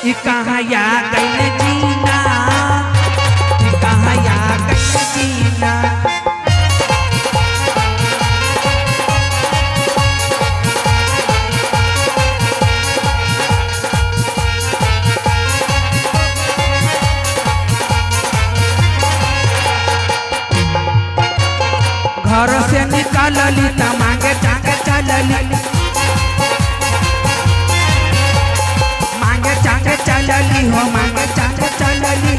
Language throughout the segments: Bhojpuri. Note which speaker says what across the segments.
Speaker 1: ये कहाँ या गई जीना, ये कहाँ या गई जीना। घर से निकालली त मांगे चांगे चलली, मांगे चांगे चलली हो, मांगे चांगे चलली।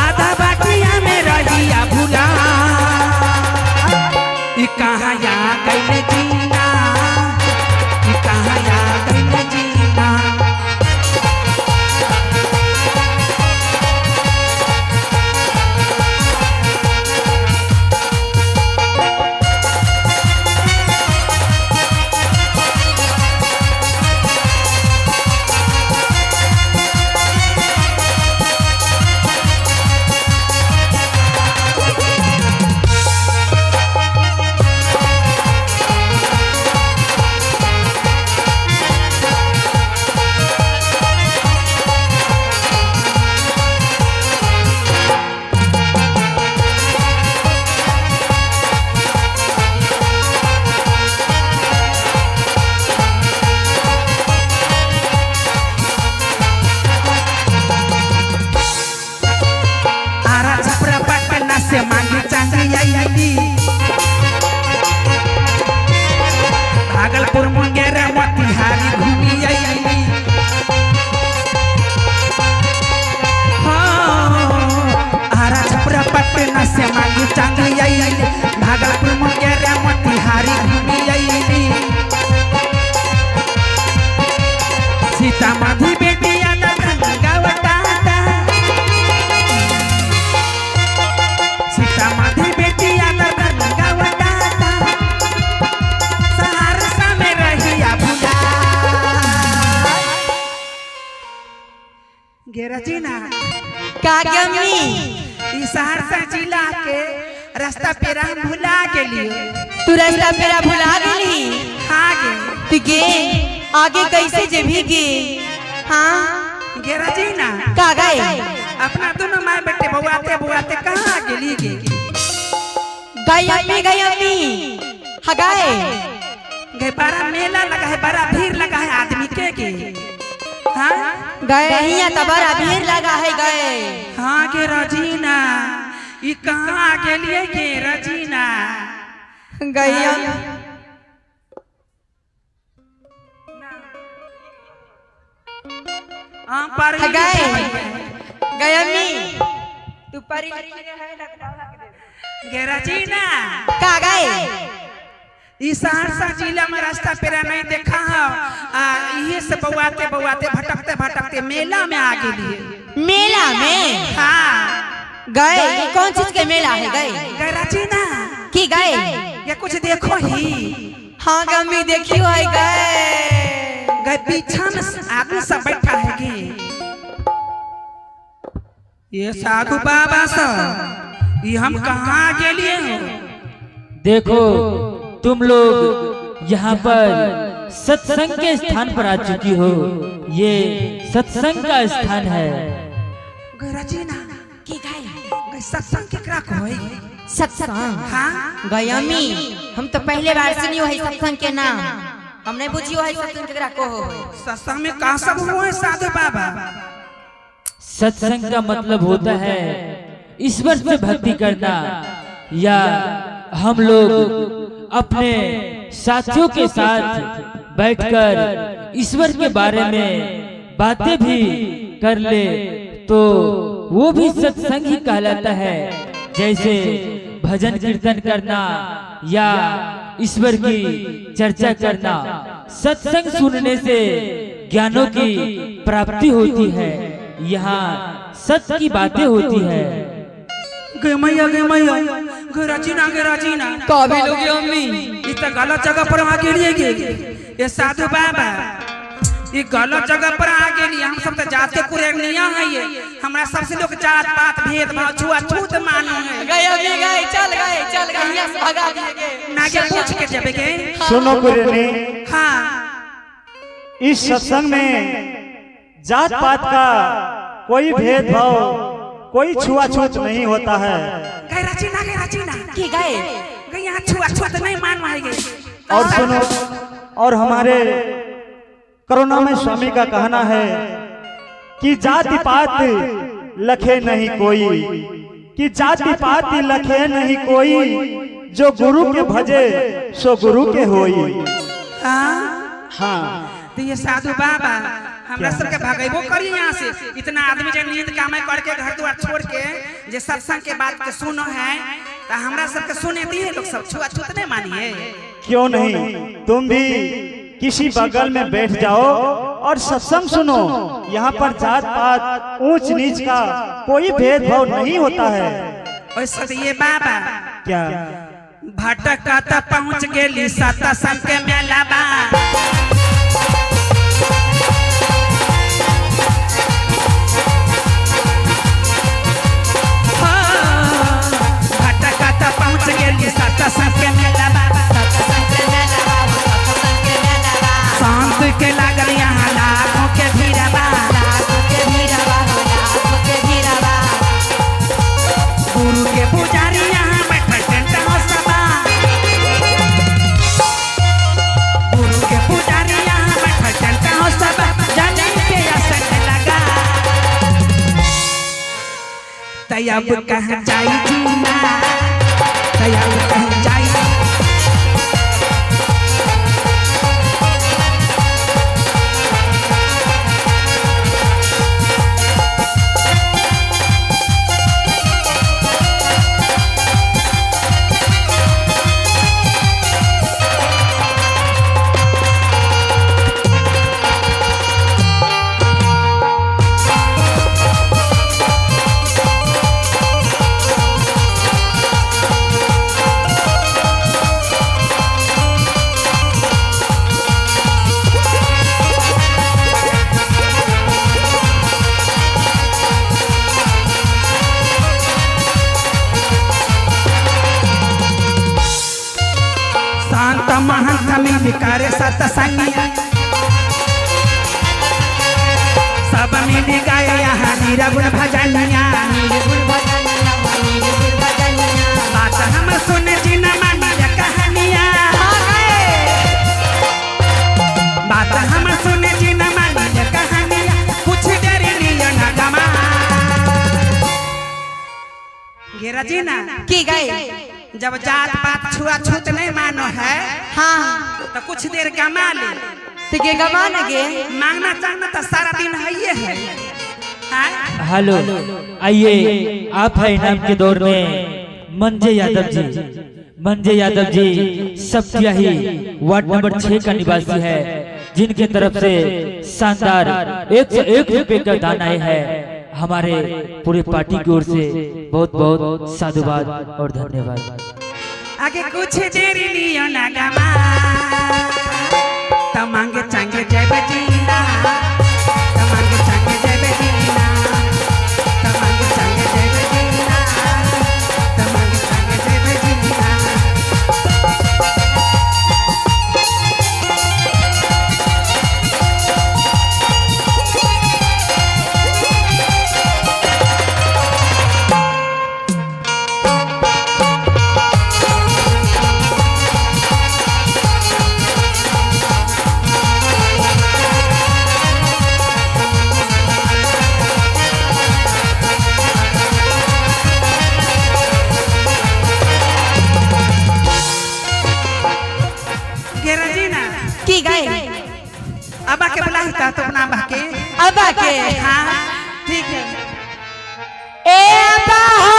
Speaker 1: आधा बाटिया में रहिया भूला, ये कहाँ या गई जीना, ये कहाँ या गई जीना। से मांगी चांगी आईली, भागलपुर मुंगेर मोतिहारी घूमी आईली। आरा छपरा पटना से मांगी चांगी आईली, भागलपुर मुंगेर मोतिहारी घूमी आईली। सीतामढ़ी बेटिया सीतामढ़ी बेटिया सहरसा में रहिया भूला। गेरा जी ना
Speaker 2: का गमी
Speaker 1: ई सहरसा जिला के रास्ता पेरा भुला गेली।
Speaker 2: तू रास्ता पेरा भुला गेली?
Speaker 1: हाँ गे।
Speaker 2: तू गे आगे कैसे जेबी गे? हाँ
Speaker 1: गेरा जी ना
Speaker 2: का गए
Speaker 1: अपना दोनों माँ बेटे बुआते बुआते कहाँ गेली गे?
Speaker 2: गई अम्मी हगाए
Speaker 1: गए बड़ा मेला लगा है, बड़ा भीड़ लगा है आदमी के हाँ
Speaker 2: गए हिया त बड़ा भीड़ लगा है गए।
Speaker 1: हाँ गे रजीना ये कहाँ गेलिए गे रजीना?
Speaker 2: गई गए अम्मी तू परी
Speaker 1: गेरा जी ना
Speaker 2: का गए
Speaker 1: इस सहरसा जिला में रास्ता पेरा नहीं देखा है। ये से बउआते बउआते भटकते भटकते मेला में आ गेली।
Speaker 2: मेला में?
Speaker 1: हाँ
Speaker 2: गए कौन चीज के मेला है गए?
Speaker 1: गेरा जी ना
Speaker 2: की गए
Speaker 1: ये कुछ देखो ही।
Speaker 2: हाँ गम्मी देखियो है गए
Speaker 1: गए पीछा में आदमी सब बैठा है गे। ये साधु बाबा सब ये हम कहाँ गेलिए हो?
Speaker 3: देखो तुम लोग यहाँ पर सत्संग के स्थान पर आ चुकी हो। ये सत्संग का स्थान है।
Speaker 2: की गए
Speaker 1: सत्संग केकरा कहै?
Speaker 2: सत्संग?
Speaker 1: हाँ
Speaker 2: गयमी हम तो पहले बार सुनियो है सत्संग के नाम, हम नहीं बुझियो है सत्संग केकरा कहो।
Speaker 1: सत्संग में का सब हुए साधु बाबा?
Speaker 3: सत्संग का मतलब होता है ईश्वर से भक्ति करना, या हम लोग अपने साथियों के साथ बैठकर ईश्वर के बारे में बातें भी कर ले तो वो भी सत्संग ही कहलाता है। जैसे भजन कीर्तन करना या ईश्वर की चर्चा करना। सत्संग सुनने से ज्ञानों की प्राप्ति होती है, यहाँ सत्य की बातें होती है।
Speaker 1: गमैया गराजीना
Speaker 2: कभी लोग अम्मी
Speaker 1: इस गलत जगह पर आ गेलिए गे। ये साधु बाबा ये गलत जगह पर आ गेली। हम सब तो जाते कुरेनिया है, ये हमरा सबसे लोग जात पात भेद भाव छुआछूत मानो है।
Speaker 2: गए अभी गए चल गए यहाँ से भगा दिए
Speaker 1: ना के पूछ के जबे के
Speaker 4: सुनो कुरेनी,
Speaker 1: हाँ
Speaker 4: इस सत्संग में जात पात का कोई भेदभाव, कोई छुआछूत नहीं होता है।
Speaker 1: गए रचीना
Speaker 2: की गए
Speaker 1: गए यहाँ छुआछूत नहीं मान मारेंगे।
Speaker 4: और सुनो, और हमारे करुणामय स्वामी का कहना है कि जाति पात लखे नहीं कोई, कि जाति पात लखे नहीं कोई, जो गुरु के भजे सो गुरु के होई। हाँ
Speaker 1: तो ये साधु बाबा हमरा सबके भगेबो करी यहाँ से। इतना आदमी जो नींद कामे करके घर द्वार छोड़ के जे सत्संग के बात के सुनो है तो हमरा सबके सुने दिए लोग सब छुआछूत नहीं मानिए।
Speaker 4: क्यों नहीं, तुम भी किसी बगल में बैठ जाओ और सत्संग सुनो। यहाँ पर जात पात ऊंच नीच का कोई भेदभाव नहीं होता है।
Speaker 1: वैसे ये बाबा
Speaker 4: क्या
Speaker 1: भटकता पहुँच गेली सत्संग के मेला बा। भटकता पहुँच गेली सत्संग के मेला बा। शांत के लागल यहाँ लाखों के भीड़ बा। गुरु के पुजारी यहाँ बैठल टेंट हौसबा। गुरु के पुजारी यहाँ बैठल टेंट हौसबा। जाने के असर लगा तब कह जाई जीना, तब कह जाई। महंत मिल करे सत्संगिया, सब मिल गए यहाँ निरगुण भजनिया। बात हम सुन जी न मानिए कहानिया। बात हम सुन जी न मानिए कहानिया। कुछ देर लियो न गमा घेरा जी ना
Speaker 2: की गए
Speaker 1: जब जात पात छुआछूत नहीं मानो है।
Speaker 2: हाँ
Speaker 1: तो कुछ देर गमा ले
Speaker 2: तो के गमान गे
Speaker 1: मांगना चाहना तो सारा दिन है ये है।
Speaker 3: हेलो, आइए आप है इनाम के दौर में मंजे यादव जी। मंजे यादव जी सब्जिया ही वार्ड नंबर 6 का निवासी है, जिनके तरफ से शानदार 101 रुपए का दान आए है। हमारे पूरे पार्टी की ओर से बहुत बहुत साधुवाद और धन्यवाद।
Speaker 1: आगे कुछ देर लियो ना गमा तमांगे चांगे जय बजीना। तमांगे चांगे जय बजीना। तमांगे चांगे जय बजीना। तमांगे चांगे जय बजीना।
Speaker 2: की गए
Speaker 1: अबा के बुलाई का तो अपना अबा के।
Speaker 2: अबा के
Speaker 1: हाँ ठीक है।
Speaker 2: ए अबा हो,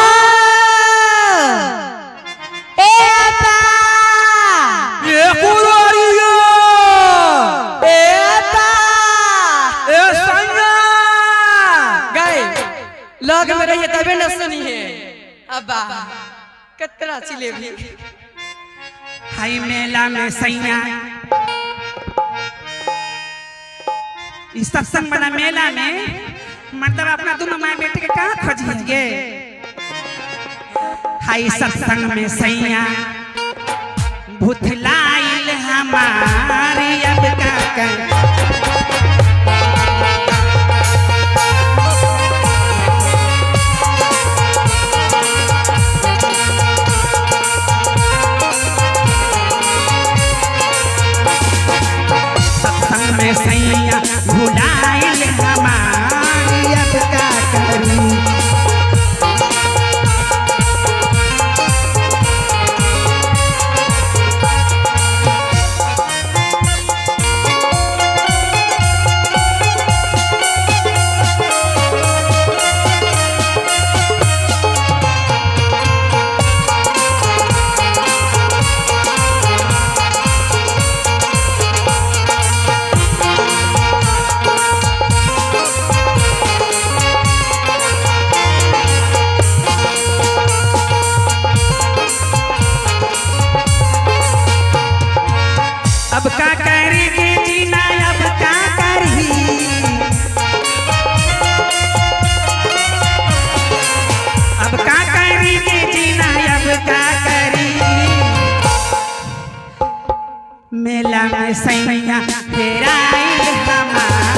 Speaker 2: ए अबा,
Speaker 1: ये कुरारिया,
Speaker 2: ए अबा,
Speaker 1: ए संगा
Speaker 2: गए लग में रहिए तबे न सुनी है। अबा कतरा चिले भी
Speaker 1: हाई मेला में सैया इस सत्संग वाला मेला में मतलब अपना दोनों माँ बेटे के कहाँ खोजिए। हाई सत्संग में सैया भूतलाइल हमारी अब का अब का करेंगे जीना अब का करही अब का करेंगे जीना अब का करी मेला में सैया फेराइल हमार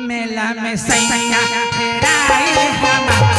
Speaker 1: मेला में सैया फेराइल हमार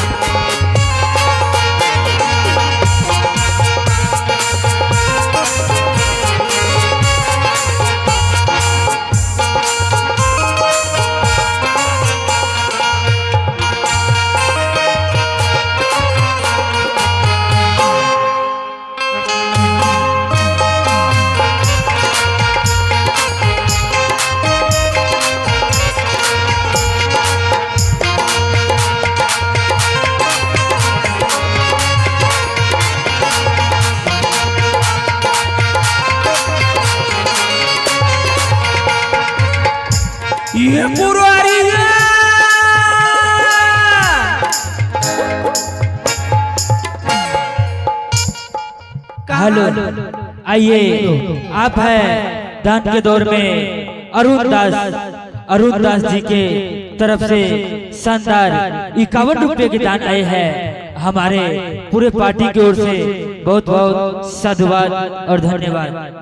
Speaker 1: ये पुरवारी
Speaker 3: हेलो, आइए आप हैं दान के दौर में अरुण दास जी के तरफ से शानदार 51 रुपये के दान आए हैं हमारे पूरे पार्टी की ओर से बहुत बहुत साधुवाद और धन्यवाद।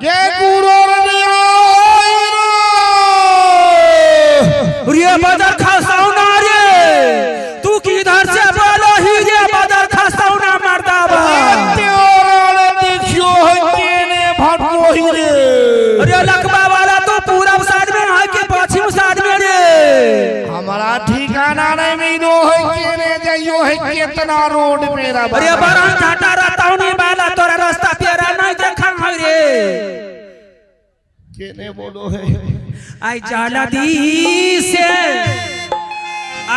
Speaker 1: बाजार खासाऊ ना रे तू किधर से बोलो ही रे बाजार खासाऊ ना मरदा बा देखियो है केने भटको ही रे अरे लकबा वाला तो पूरब साइड में है के पश्चिम साइड में रे
Speaker 5: हमारा ठिकाना नहीं मिलो है केने जाइयो है कितना रोड मेरा
Speaker 1: अरे बरन घाटा रहताऊ नहीं वाला तोरा रास्ता तेरा नहीं देखा है रे
Speaker 5: केने बोलो है
Speaker 1: आई जाला दी से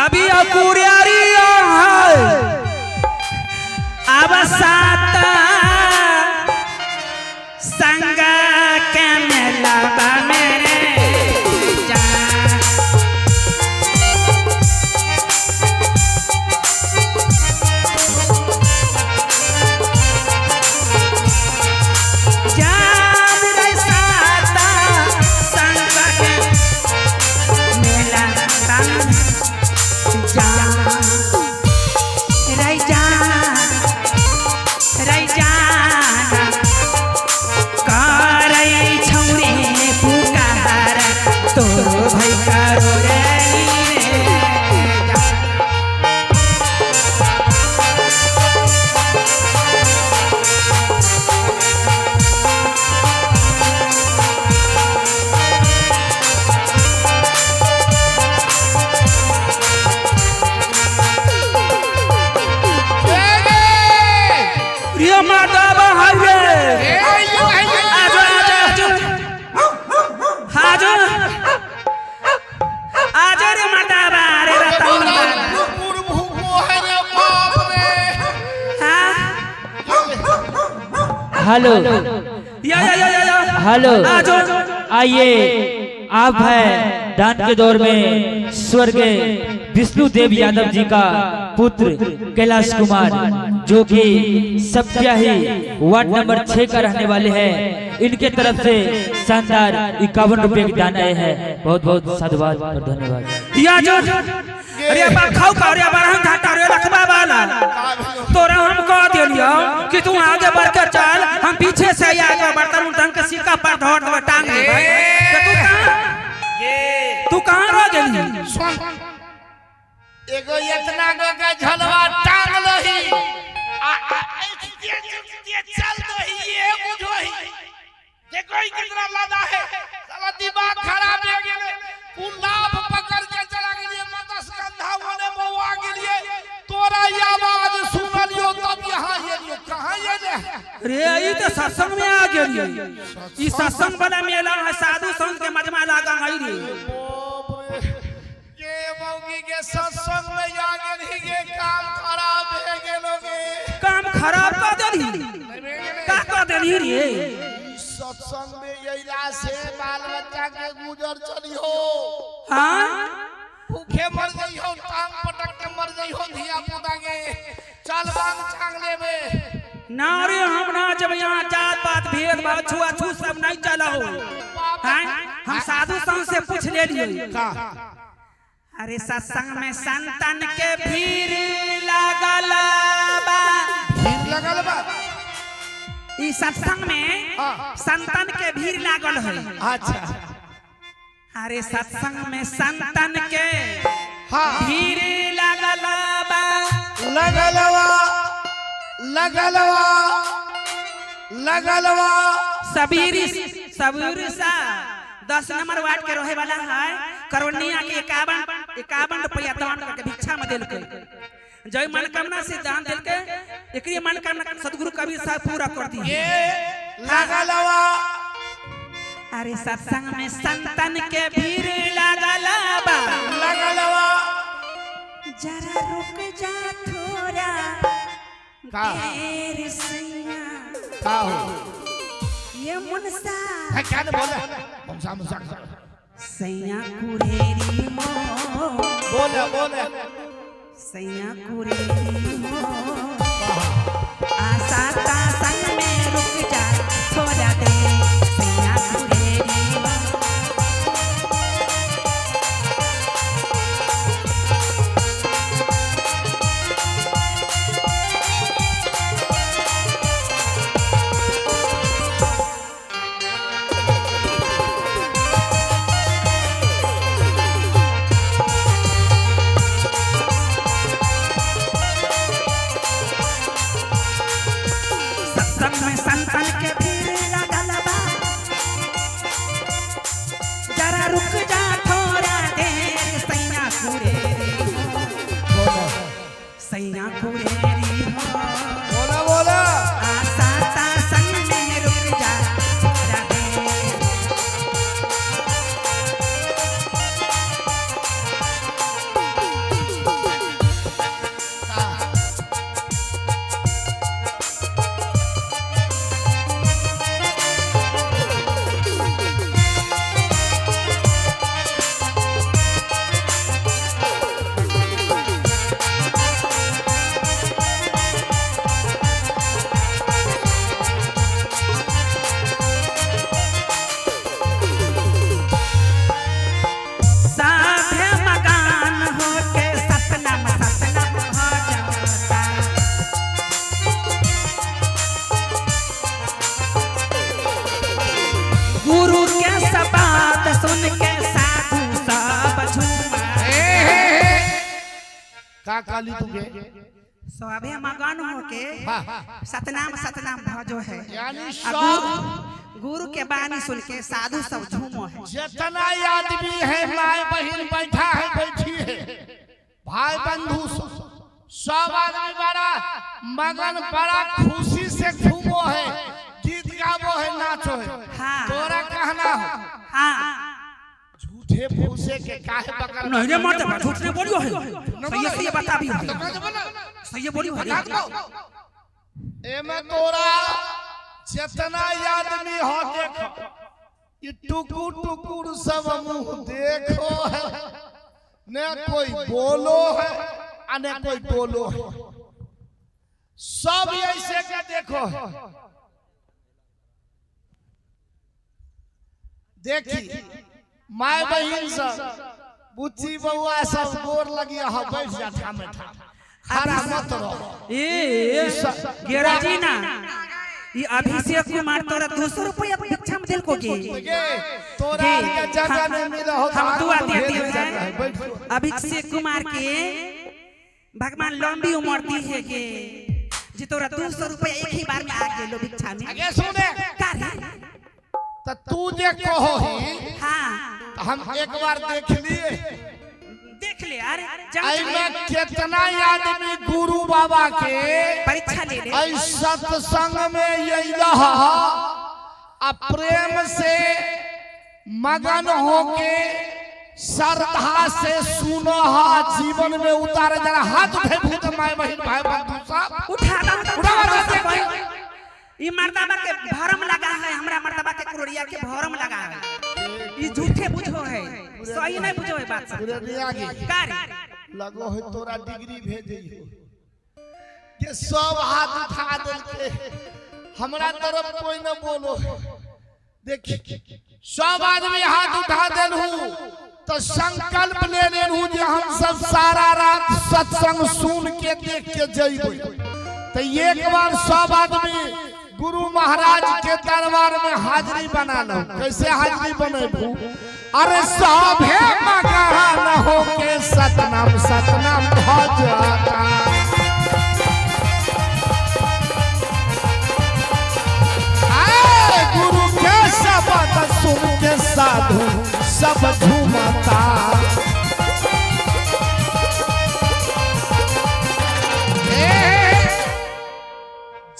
Speaker 1: अभी अकुरियारी है अब साता संगा के मेला बा मेरे
Speaker 3: हेलो
Speaker 1: या
Speaker 3: हेलो
Speaker 1: आ जाओ।
Speaker 3: आइए, आप हैं दान के दौर में स्वर्गीय विष्णुदेव यादव जी का पुत्र कैलाश कुमार, जो कि सप्ताही वार्ड नंबर 6 का रहने वाले हैं। इनके तरफ से शानदार 51 रुपए की दान आए हैं। बहुत बहुत साधुवाद और धन्यवाद।
Speaker 1: या जो अरे बाप खाओ का अरे बरहन घाटा रे रखबा वाला तोरा हम कह देलियो कि तू आगे बढ़ के चल, हम पीछे से आगे बढ़ता हूं, तन के सिक्का पर धर दे टांग दे। तू कहां रह गेली?
Speaker 5: एगो इतना गो के झलवा टांग लही आ चल दही ये बुझोही देखो कितना लादा है। साला दिमाग खराब हो गेले, कुलाब पकड़ के चला गेलिए, मत्स्यगंधा होने मौआ गेलिए। तोरा ये आवाज सुनलियो तब यहां एलियो, कहां एले
Speaker 1: रे? ई तो सत्संग में आ गेली। ई सत्संग वाला मेला है, साधु संत के मजमा लागा है रे।
Speaker 5: के मौगी के सत्संग में आ गेली के काम खराब हो गेलोगे।
Speaker 1: काम खराब कर देली, का कर देली रे?
Speaker 5: सत्संग में यैला से बाल बच्चा के गुजर चली हो।
Speaker 1: हां
Speaker 5: भूखे मर गई हो, टांग पटक के मर गई हो, धिया पुता के चल बांग चांग लेबे
Speaker 1: ना रे। हम ना जब यहाँ जात पात भेद भाव छुआछूत सब नहीं चला हो। हैं हम साधु संत से पूछ ले लिए
Speaker 5: का।
Speaker 1: अरे सत्संग में संतन के भीड़ लागल बा।
Speaker 5: भीड़ लगल बा?
Speaker 1: ई सत्संग में संतन के भीड़ लागल है।
Speaker 5: अच्छा।
Speaker 1: अरे सत्संग में संतन के
Speaker 5: हाँ
Speaker 1: भीड़ लागल बा।
Speaker 5: लगलवा लगलवा लगलवा
Speaker 1: सबीर सा 10 नंबर वार्ड के रहे वाला है। करोनिया के 51 रुपया दान करके भिक्षा में दिल के जय मनोकामना से दान दिल के एकरी मनोकामना सदगुरु कबीर साहब पूरा कर दिए।
Speaker 5: ये लगलवा।
Speaker 1: अरे सत्संग में संतन के भीड़ लागल बा।
Speaker 5: लगलवा।
Speaker 1: जरा रुक जा थोड़ा
Speaker 5: का
Speaker 1: देर सैया।
Speaker 5: का हो
Speaker 1: ये मुनसा
Speaker 5: है क्या ने बोले मुंसा मुंसा
Speaker 1: सैया कुरेरी हो।
Speaker 5: बोले बोले
Speaker 1: सैया कुरेरी हो। आशा ता संग में रुक जा थोड़ा देर सैया कुरेरी हो। सत्संग में संतन के भीड़ लागल बा। जरा रुक जा थोड़ा देर सैया कुरेरी हो। सैया कुरेरी हो।
Speaker 5: बोला बोला
Speaker 1: आशा ता संग में रुक जा थोड़ा देर। साधे मकान होके सतनाम सतनाम हो जाता। गुरु के सब बात सुन के साधु सब झूमा।
Speaker 5: का काली तुगे
Speaker 1: स्वाभे मगन होके सतनाम सतनाम भजो है।
Speaker 5: यानी
Speaker 1: आ
Speaker 5: सब
Speaker 1: गुरु के बानी सुन के साधु सब झूमो है।
Speaker 5: जितना आदमी है माए बहन बैठा है बैठी है भाई बंधु सब आदमी बड़ा मगन बड़ा खुशी से घूमो है, गीत गावो है, नाचो है।
Speaker 1: हाँ।
Speaker 5: तोरा कहना हो
Speaker 1: हाँ
Speaker 5: झूठे फूसे के काहे पकड़
Speaker 1: नहीं रे मत झूठ नहीं बोलियो है। सही सही बता भी है। सही बोलियो है।
Speaker 5: एमे तोरा जितना आदमी हो देखो ये टुकुर टुकुर सब मुंह देखो है न कोई बोलो है और न कोई बोलो है सब ऐसे के देखो है। देखी माय बहन सब बुच्ची बउआ सब गोर लगी हो बैठ जा ठामे ठाम हरा मत रहो
Speaker 1: ए गेराजी ना ये अभिषेक कुमार तोरा 200 रुपया भिक्षा में दिल को के
Speaker 5: तोरा के जगह नहीं मिला हो
Speaker 1: हम दुआ देते हैं अभिषेक कुमार के भगवान लंबी उम्र दी है के जी तोरा 200 रुपया एक ही बार में आ गेलो भिक्षा में
Speaker 5: आगे सुने
Speaker 1: का रे
Speaker 5: त तू जे कहो ही
Speaker 1: हां
Speaker 5: हम एक बार देख लिए
Speaker 1: देख ले यार
Speaker 5: में कितना आदमी गुरु बाबा के
Speaker 1: परीक्षा ले ले
Speaker 5: ऐ सत्संग में यही प्रेम से मगन होके श्रद्धा से सुनो जीवन में उतारे जरा हाथ उठे भूत माय बहन भाई बंधु सब
Speaker 1: उठा ये मर्दबा के भरम लगा है हमरा मर्दबा के कुरोड़िया के भरम लगा है ये झूठे बुझो है सही नहीं बुझो है बात सब का रे
Speaker 5: लगो है तोरा डिग्री भेजे हो के सब हाथ उठा देल के हमरा तरफ कोई न बोलो देखी सब आदमी हाथ उठा देल हूं तो संकल्प ले लेन हूं जे हम सब सारा रात सत्संग सुन के देख के जइबे तो एक बार सब आदमी गुरु महाराज के दरबार में हाजिरी बना लो कैसे हाजिरी बनेबू अरे सभे मगन हो के सतनाम सतनाम भजता गुरु के शब्द सुन के साधु सब झूमता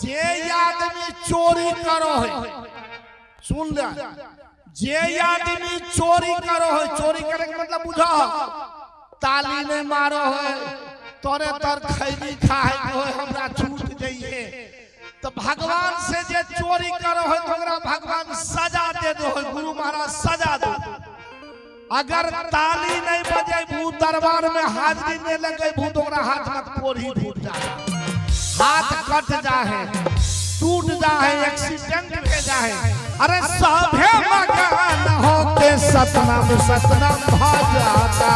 Speaker 5: जे आदमी चोरी करो है सुन ले जे आदमी चोरी करो है चोरी करे के मतलब बुझा ताली ने मारो है तोरे तर खैनी खाए हो हमरा छूट जाइए तो भगवान से जे चोरी करो है तो हमरा भगवान सजा दे दो है गुरु महाराज सजा दो अगर ताली नहीं बजे भू दरबार में हाजिरी नहीं लगे भू तो हाथ में कोरी फूट जाए हाथ कट जाए टूट जाए एक्सीडेंट हो जाए अरे सभे मगन हो के सतनाम सतनाम भजता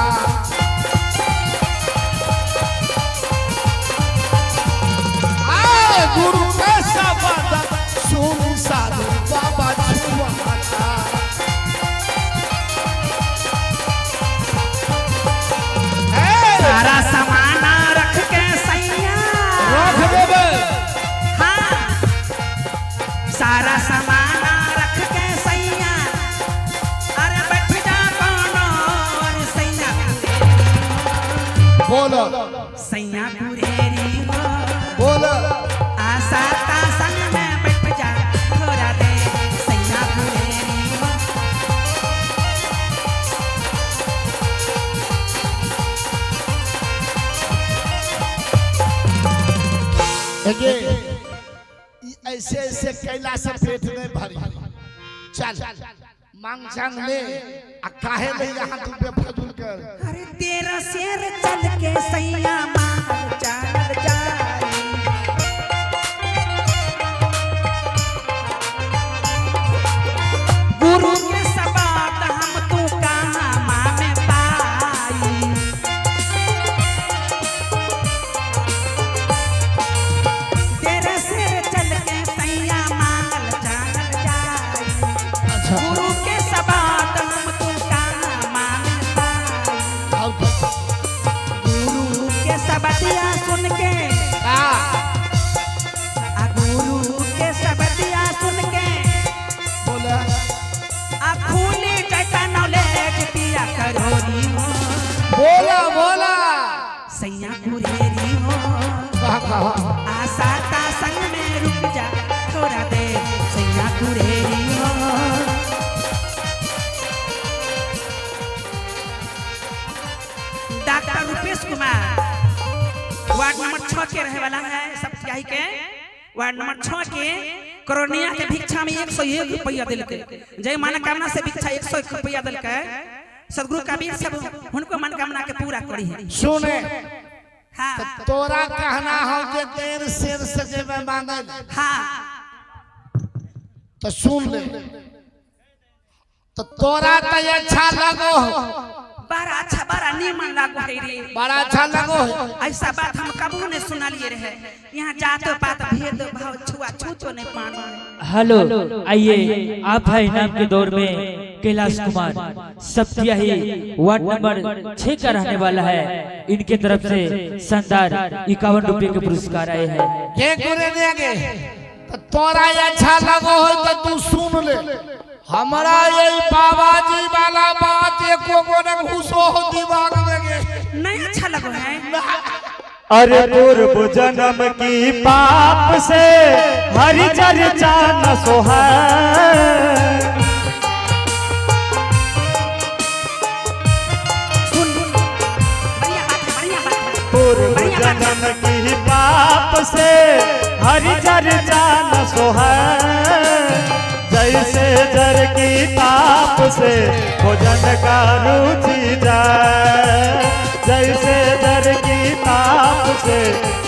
Speaker 5: गुरु के शब्द सुन साधु बाबा झूमता
Speaker 1: सारा सामान रख के सैया
Speaker 5: रख देबे
Speaker 1: हाँ सारा सामान रख के सैया अरे बैठ जा कोनो और सैया
Speaker 5: बोलो
Speaker 1: सैया कुरेरी हो
Speaker 5: बोलो
Speaker 1: आशा का संग में बैठ जा थोड़ा दे सैया कुरेरी हो
Speaker 5: ऐसे ऐसे कैला से पेट में भरी चल मांग चांग ले आ काहे ले यहाँ तू बेफजूल कर
Speaker 1: अरे तेरा शेर चल के सैया मांग चाल जाए गुरु के सबात हम तू कहाँ माँ में पाई तेरा शेर चल के सैया मांगल चाल जाए गुरु के सबात हम तू कहाँ माँ में पाई गुरु के सबतिया सुन के गुरु के सबतिया सुन के
Speaker 5: बोला
Speaker 1: आ खूनी जैसा नॉलेज पिया करोरी हो
Speaker 5: बोला बोला
Speaker 1: सैया कुरेरी हो
Speaker 5: कहा
Speaker 1: आशा का संग में रुक जा थोड़ा दे सैया कुरेरी हो doctor Rupesh Kumar ward number 6 के रहे वाला है सब यही के वार्ड नंबर 6 के करोनिया के भिक्षा में 101 रुपया दिल के जय मनोकामना से भिक्षा 101 रुपया दिल के सदगुरु कबीर सब उनको मनोकामना के पूरा करी है।
Speaker 5: सुने
Speaker 1: हाँ
Speaker 5: तोरा कहना हो जे देर शेर से जे मांगे
Speaker 1: हाँ
Speaker 5: तो सुन ले तो तोरा तो अच्छा लगो
Speaker 1: बड़ा अच्छा बड़ा नीमन लागो है रे
Speaker 5: बड़ा अच्छा लगो है।
Speaker 1: ऐसा बात हम कबू नहीं सुनलिए रहे यहाँ जातो पात भेद भाव छुआ छूतो नहीं पानो।
Speaker 3: हेलो आइए आप है इनाम के दौर में कैलाश कुमार सप्तियाही वार्ड नंबर 6 का रहने वाला है। इनके तरफ से शानदार 51 रुपए के पुरस्कार आए हैं।
Speaker 5: के करे देंगे तो तोरा अच्छा लगो हो तो तू सुन ले हमारा यही बाबा जी वाला बात एको को न घुसो हो दिमाग में गे
Speaker 1: नहीं अच्छा लगो है।
Speaker 4: अरे पूर्व जन्म की पाप से हरि चर्चा न सोहाय।
Speaker 1: सुन बढ़िया बात है
Speaker 4: पूर्व जन्म की पाप से हरि चर्चा न सोहाय। जैसे जर की ताप से भोजन का रुचि जाए। जैसे जर की ताप से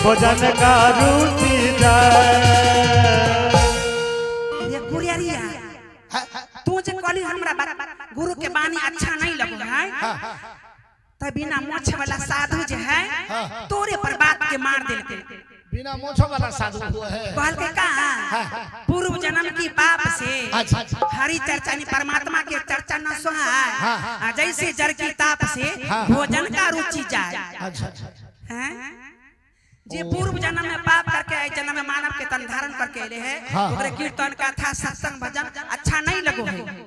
Speaker 4: भोजन का रुचि जाए।
Speaker 1: ये गुरिया तू जे कहली हमरा गुरु के बानी अच्छा नहीं लगो है त बिना मोछ वाला साधु जे है तोरे पर बात के मार दिल के
Speaker 5: बिना मोछ वाला साधु हुआ है
Speaker 1: कहल के का पूर्व जन्म की पाप से
Speaker 5: अच्छा अच्छा
Speaker 1: हरि चर्चा नहीं परमात्मा के चर्चा न सोहाय। जैसे जर की ताप से भोजन का रुचि जाए।
Speaker 5: अच्छा अच्छा
Speaker 1: हैं जे पूर्व जन्म में पाप करके इस जन्म में मानव के तन धारण करके रहे ओकरे कीर्तन कथा सत्संग भजन अच्छा नहीं लगो है।